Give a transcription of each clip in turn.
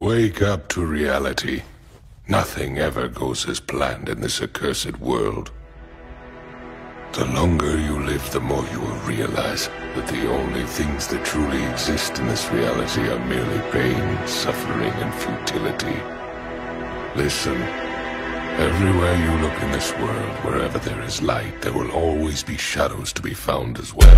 Wake up to reality. Nothing ever goes as planned in this accursed world. The longer you live, the more you will realize that the only things that truly exist in this reality are merely pain, suffering, and futility. Listen. Everywhere you look in this world, wherever there is light, there will always be shadows to be found as well.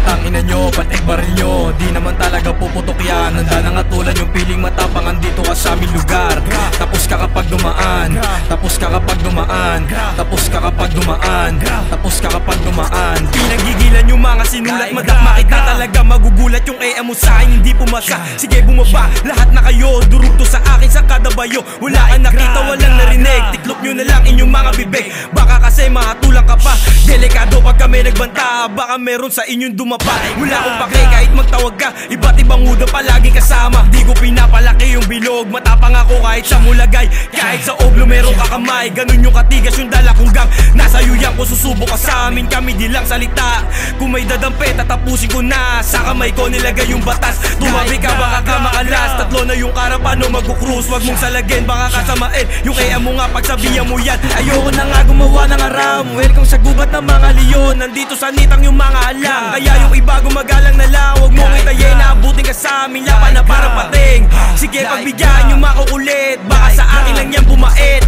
Tangina nyo, patik baril nyo, di naman talaga puputok yan. Handa na nga tulan yung piling matapang, andito ka sa aming lugar. Tapos ka kapag dumaan, tapos ka kapag dumaan, tapos ka kapag dumaan, tapos ka kapag dumaan. Pinagigilan yung mga sinulat, madakmakit na talaga magugulat yung AM mo sa'kin, hindi pumasa. Sige bumaba, lahat na kayo, durugto sa akin sa kada bayo. Wala kang nakita, walang narinig, tiklop nyo na lang inyong mga bibig. Baka kasi mahatulang ka pa, delikado pag kami nagbanta. Baka meron sa inyong dumapa, wala akong pake kahit magtawag ka. Iba't ibang muda palagi kasama, di ko pinapalaki yung bilog. Matapang ako kahit sa mulagay, kahit sa oblo meron ka kamay. Ganun yung katigas yung dala kong gang, nasa yuyan ko susubok ka sa amin. Kami di lang salita, kung may dadampe tatapusin ko na. Sa kamay ko nilagay yung batas, tumabi ka baka ka makalas. Tatlo na yung karapano magkukrus, wag mong salagin baka kasamain yung kaya mo nga pagsabihan mo yan. Ayoko na nga gumawa ng aram, welcome sa gubat ng mga leon. Nandito sa nitang yung mga alang, kaya yung iba gumagalang na lang. Huwag mong itayin na abutin ka sa amin, laban na para pating. Sige pagbigyan yung makukulit, baka sa akin lang yan bumait.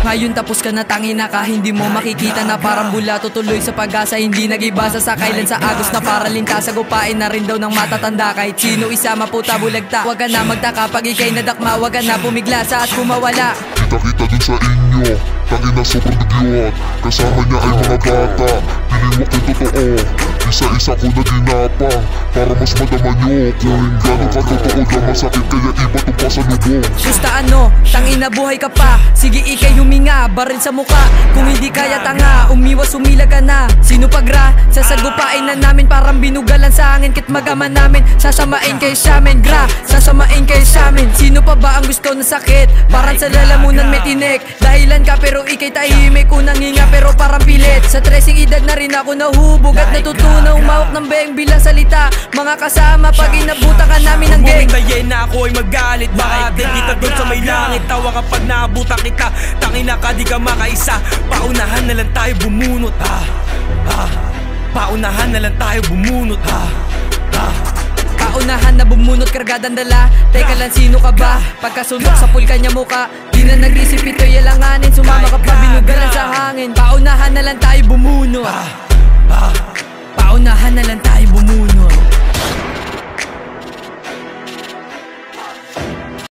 Ngayon tapos ka na tangina ka, hindi mo makikita na parang bula. Tutuloy sa pag-asa, hindi nag-ibasa sa kailan sa agos na para lintas. Sagupain na rin daw ng matatanda, kahit sino isa maputa bulagta. Huwag ka na magtaka pag ikay nadakma, huwag ka na pumigla sa at kumawala. Kita-kita dun sa inyo, tangina sobrang bigyot. Kasama niya ay mga bata, piniwak yung totoo. Isa-isa ko na ginapang, para mas madama nyo. Kung gano'n ka totoo na masakit, kaya iba to pa sa lubong. Gusta ano, tangina buhay ka pa. Sige ikay huminga, baril sa muka. Kung hindi kaya tanga, umiwas umilag ka na. Sino pagra, sasagupain na namin. Parang binugalan sa hangin, kit magaman namin. Sasamain kay Shaman, gra, sasamain kay Shaman. Sino pa ba ang gusto na sakit? Parang sa lalamunan may tinik. Dahilan ka pero ikay tahimik. Unang hinga pero parang pilit. Sa 13 edad na rin ako nahubog at natutunan umawak ng beng bilang salita. Mga kasama pag inabutan ka namin ng gang. Huwag na ako ay magalit, baka din kita doon sa may langit. Tawa kapag naabutan kita, tangina ka di ka makaisa. Paunahan na lang tayo bumunot, paunahan na lang tayo bumunot, Paunahan na bumunot, kargadang dala. Teka lang, sino ka ba? Pagkasunok sa pulkan niya muka, di na nag-isip ito'y alanganin. Sumama ka pa, binugalan sa hangin. Paunahan na lang tayo bumunot.